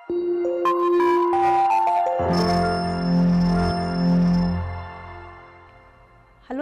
Hello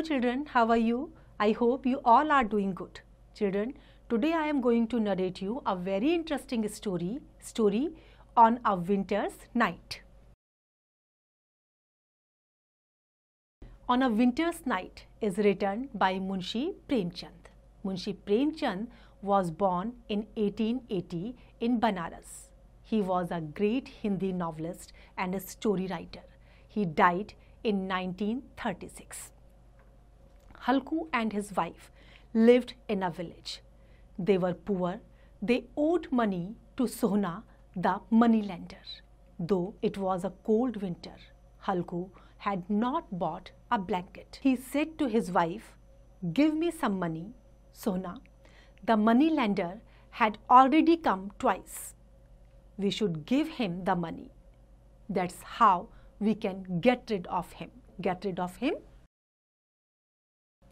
children, how are you? I hope you all are doing good. Children, today I am going to narrate you a very interesting story on a winter's night. On a Winter's Night is written by Munshi Premchand. Munshi Premchand was born in 1880 in Banaras. He was a great Hindi novelist and a story writer. He died in 1936. Halku and his wife lived in a village. They were poor. They owed money to Sohna, the moneylender. Though it was a cold winter, Halku had not bought a blanket. He said to his wife, "Give me some money, Sohna. The moneylender had already come twice. We should give him the money. That's how we can get rid of him." Get rid of him,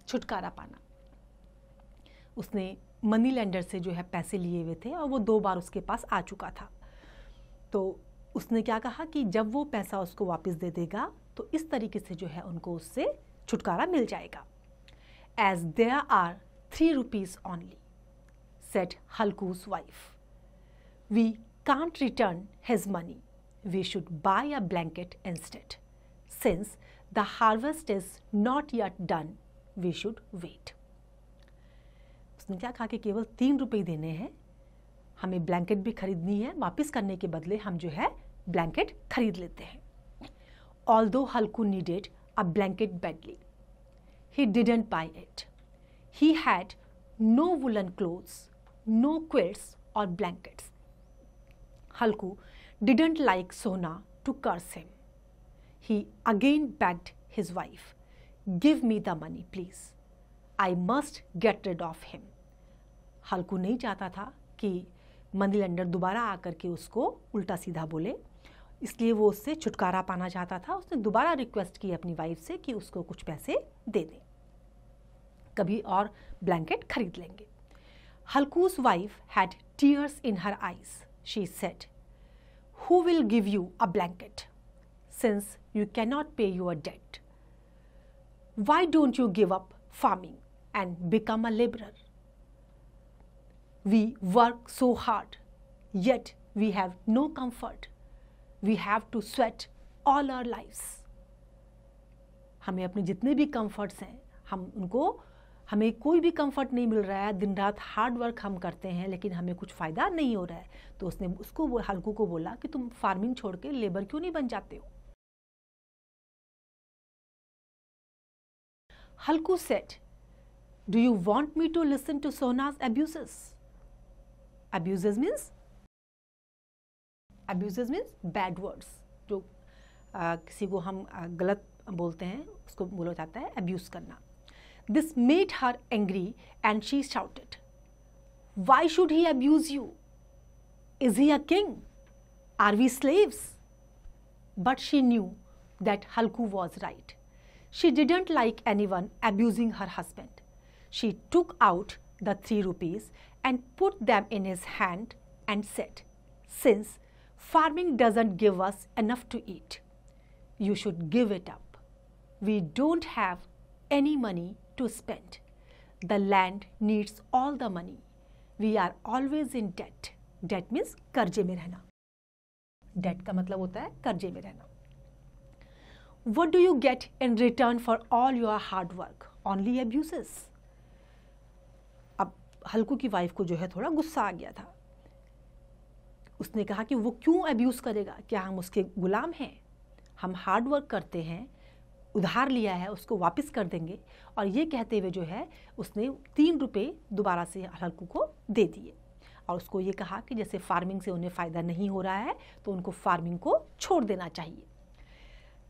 छुटकारा पाना. उसने money lender से जो है पैसे लिए हुए थे और वो 2 बार उसके पास आ चुका था. तो उसने क्या कहा कि जब वो पैसा उसको वापस दे देगा तो इस तरीके से जो है उनको उससे छुटकारा मिल जाएगा. As there are 3 rupees only, said Halku's wife. We can't return his money. We should buy a blanket instead. Since the harvest is not yet done, we should wait. उसने क्या कहा कि केवल 3 रुपये देने हैं, हमें ब्लैंकेट भी खरीदनी है, वापस करने के बदले हम जो है ब्लैंकेट खरीद लेते हैं. Although Halku needed a blanket badly, he didn't buy it. He had no woolen clothes, no quilts or blankets. Halku didn't like Sohna to curse him. He again begged his wife, "Give me the money, please. I must get rid of him." Halku नहीं चाहता था कि money lender दोबारा आकर के उसको उल्टा सीधा बोले, इसलिए वो उससे छुटकारा पाना चाहता था. उसने दोबारा रिक्वेस्ट की अपनी वाइफ से कि उसको कुछ पैसे दे दें, कभी और ब्लैंकेट खरीद लेंगे. Halku's wife had tears in her eyes. She said, "Who will give you a blanket, since you cannot pay your debt? Why don't you give up farming and become a laborer? We work so hard, yet we have no comfort. We have to sweat all our lives." हमें अपने जितने भी comforts हैं, हमें कोई भी comfort नहीं मिल रहा है. दिन रात हार्ड वर्क हम करते हैं लेकिन हमें कुछ फ़ायदा नहीं हो रहा है. तो उसने हल्कू को बोला कि तुम फार्मिंग छोड़ के लेबर क्यों नहीं बन जाते हो. Halku said, "Do you want me to listen to Sohna's abuses?" Abuses means bad words. जो किसी को हम गलत बोलते हैं उसको बोला जाता है अब्यूज़ करना. This made her angry and she shouted, "Why should he abuse you? Is he a king? Are we slaves?" But she knew that Halku was right. She didn't like anyone abusing her husband. She took out the 3 rupees and put them in his hand and said, "Since farming doesn't give us enough to eat, you should give it up. We don't have any money to spend. The land needs all the money. We are always in debt." Debt means कर्जे में रहना. Debt का मतलब होता है कर्जे में रहना. What do you get in return for all your hard work? Only abuses. अब हल्कू की वाइफ को जो है थोड़ा गुस्सा आ गया था. उसने कहा कि वो क्यों अब्यूज़ करेगा, क्या हम उसके गुलाम हैं? हम हार्ड वर्क करते हैं, उधार लिया है उसको वापस कर देंगे. और ये कहते हुए जो है उसने 3 रुपये दोबारा से हल्कू को दे दिए और उसको ये कहा कि जैसे फार्मिंग से उन्हें फ़ायदा नहीं हो रहा है तो उनको फार्मिंग को छोड़ देना चाहिए.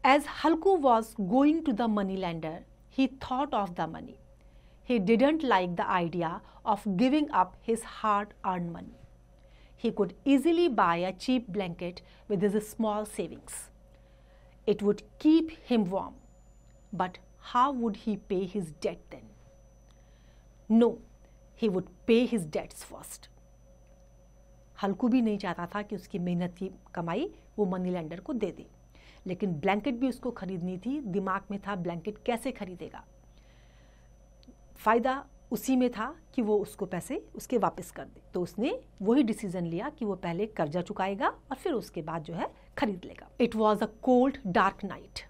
As Halku was going to the money lender, he thought of the money. He didn't like the idea of giving up his hard-earned money. He could easily buy a cheap blanket with his small savings. It would keep him warm. But how would he pay his debt then? No, he would pay his debts first. हल्कू भी नहीं चाहता था कि उसकी मेहनत की कमाई वो मनी लैंडर को दे दे, लेकिन ब्लैंकेट भी उसको खरीदनी थी। दिमाग में था ब्लैंकेट कैसे खरीदेगा, फ़ायदा उसी में था कि वो उसको पैसे उसके वापस कर दे। तो उसने वही डिसीजन लिया कि वो पहले कर्जा चुकाएगा और फिर उसके बाद जो है खरीद लेगा। It was a cold dark night,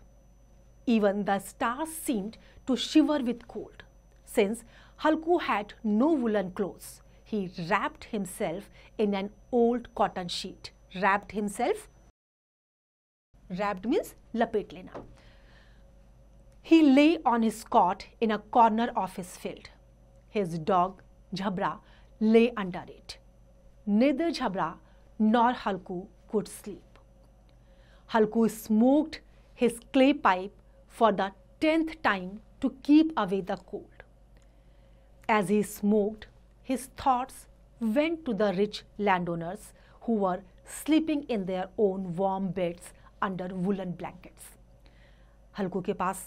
even the stars seemed to shiver with cold. Since Halku had no woolen clothes, he wrapped himself in an old cotton sheet. Wrapped himself? Wrapped means lapet lena. He lay on his cot in a corner of his field. His dog, Jhabra, lay under it. Neither Jhabra nor Halku could sleep. Halku smoked his clay pipe for the 10th time to keep away the cold. As he smoked, his thoughts went to the rich landowners who were sleeping in their own warm beds under woolen blankets. हल्कू के पास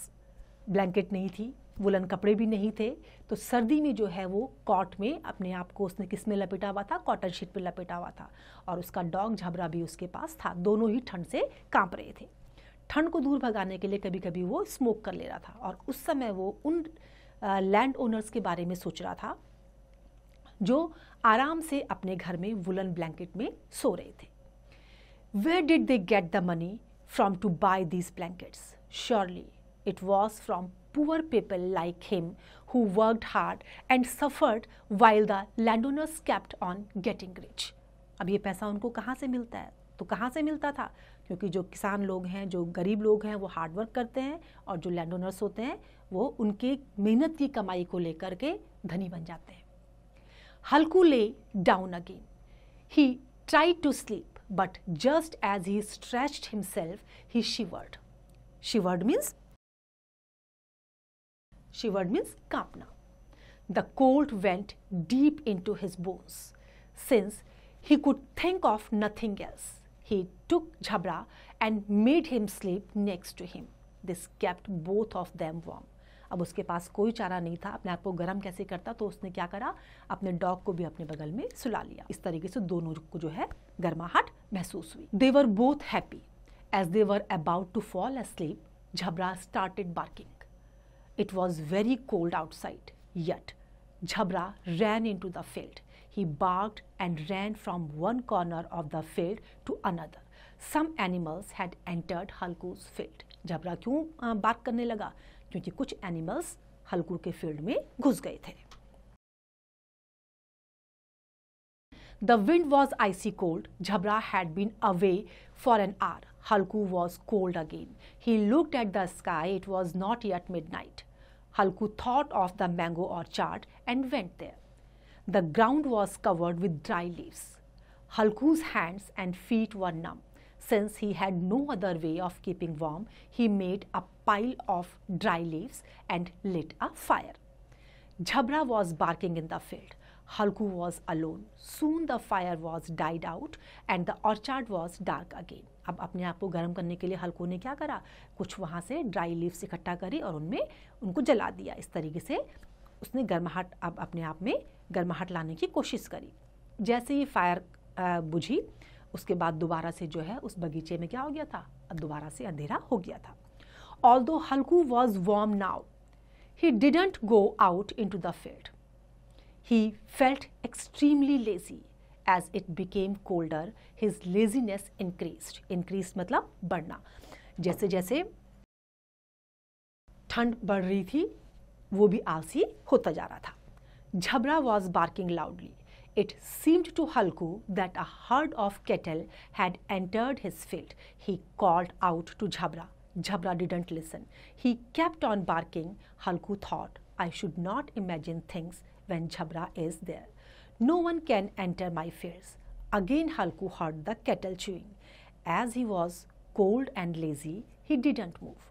blanket नहीं थी, woollen कपड़े भी नहीं थे, तो सर्दी में जो है वो कॉट में अपने आप को उसने किस में लपेटा हुआ था, कॉटन शीट पे लपेटा हुआ था, और उसका डॉग झबरा भी उसके पास था। दोनों ही ठंड से कांप रहे थे। ठंड को दूर भगाने के लिए कभी कभी वो स्मोक कर ले रहा था, और उस समय वो उन लैंड ओनर्स के बारे में सोच रहा था जो आराम से अपने घर में वुलन ब्लैंकेट में सो रहे थे। Where did they get the money from to buy these blankets? Surely it was from poor people like him who worked hard and suffered while the landowners kept on getting rich. अब ये पैसा उनको कहाँ से मिलता है? तो कहाँ से मिलता था? क्योंकि जो किसान लोग हैं, जो गरीब लोग हैं, वो हार्ड वर्क करते हैं, और जो लैंड ओनर्स होते हैं वो उनके मेहनत की कमाई को लेकर के धनी बन जाते हैं। Halku lay down again, he tried to sleep, but just as he stretched himself he shivered. Shivered means कांपना। The cold went deep into his bones, since he could think of nothing else. He took Jhabra and made him sleep next to him. This kept both of them warm. अब उसके पास कोई चारा नहीं था, अपने आप को गर्म कैसे करता, तो उसने क्या करा, अपने डॉग को भी अपने बगल में सुला लिया। इस तरीके से दोनों को जो है गर्माहट महसूस हुई। They were both happy. As they were about to fall asleep, Jhabra started barking. It was very cold outside, yet Jhabra ran into the field. He barked and ran from one corner of the field to another. Some animals had entered Halku's field. झबरा क्यों bark करने लगा? क्योंकि कुछ animals हल्कू के field में घुस गए थे। The wind was icy cold. Jhabra had been away for an hour. Halku was cold again. He looked at the sky. It was not yet midnight. Halku thought of the mango orchard and went there. The ground was covered with dry leaves. Halku's hands and feet were numb. Since he had no other way of keeping warm, he made a pile of dry leaves and lit a fire. Jhabra was barking in the field. Halku was alone. Soon the fire was died out and the orchard was dark again. अब अपने आप को गर्म करने के लिए हल्कू ने क्या करा, कुछ वहाँ से ड्राई लीव्स इकट्ठा करी और उनमें उनको जला दिया। इस तरीके से उसने गर्माहट अब अपने आप में गर्माहट लाने की कोशिश करी। जैसे ही फायर बुझी, उसके बाद दोबारा से जो है उस बगीचे में क्या हो गया था, अब दोबारा से अंधेरा हो गया था। Although Halku was warm now, he didn't go out into the field. He felt extremely lazy. As it became colder, his laziness increased. Increased मतलब बढ़ना। जैसे जैसे ठंड बढ़ रही थी, वो भी आलसी होता जा रहा था। Jhabra was barking loudly. It seemed to Halku that a herd of cattle had entered his field. He called out to Jhabra. Jhabra didn't listen. He kept on barking. Halku thought, I should not imagine things when Jhabra is there. No one can enter my fields. Again Halku heard the cattle chewing. As he was cold and lazy, he didn't move.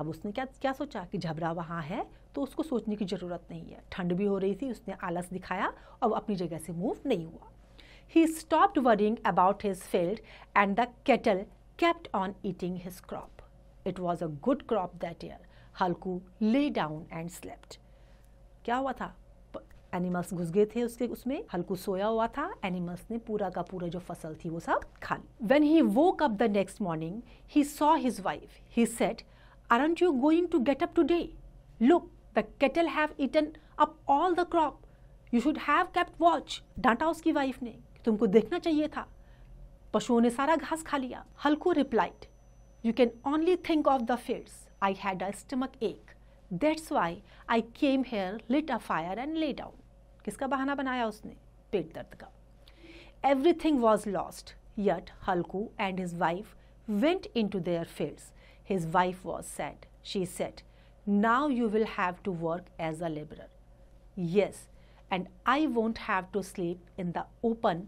अब उसने क्या सोचा कि झबरा वहाँ है तो उसको सोचने की ज़रूरत नहीं है। ठंड भी हो रही थी, उसने आलस दिखाया और अपनी जगह से मूव नहीं हुआ। He stopped worrying about his field and the cattle kept on eating his crop. It was a good crop that year. Halku lay down and slept. क्या हुआ था? एनिमल्स घुस गए थे उसमें, हल्कू सोया हुआ था, एनिमल्स ने पूरा का पूरा जो फसल थी वो सब खा ली। When he woke up the next morning, he saw his wife. He said, "Aren't you going to get up today? Look, the cattle have eaten up all the crop. You should have kept watch." डांटा उसकी wife ने, तुमको देखना चाहिए था, पशुओं ने सारा घास खा लिया। हल्कू replied, "You can only think of the fields. I had a stomach ache. That's why I came here, lit a fire and lay down." किसका बहाना बनाया उसने? पेट दर्द का। Everything was lost, yet Halku and his wife went into their fields. His wife was sad. She said, "Now you will have to work as a laborer." "Yes, and I won't have to sleep in the open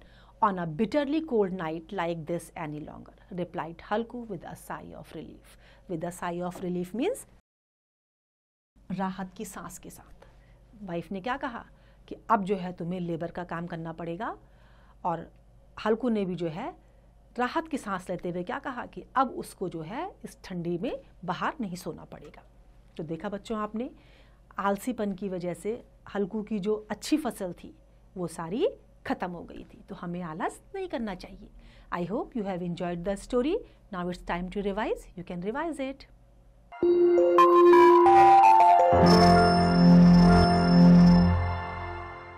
on a bitterly cold night like this any longer," replied Halku with a sigh of relief. With a sigh of relief means राहत की सांस के साथ। Wife ने क्या कहा कि अब जो है तुम्हें लेबर का काम करना पड़ेगा, और हल्कू ने भी जो है राहत की सांस लेते हुए क्या कहा कि अब उसको जो है इस ठंडी में बाहर नहीं सोना पड़ेगा। तो देखा बच्चों आपने, आलसीपन की वजह से हल्कू की जो अच्छी फसल थी वो सारी खत्म हो गई थी। तो हमें आलस नहीं करना चाहिए। I hope you have enjoyed the story. Now it's time to revise. You can revise it.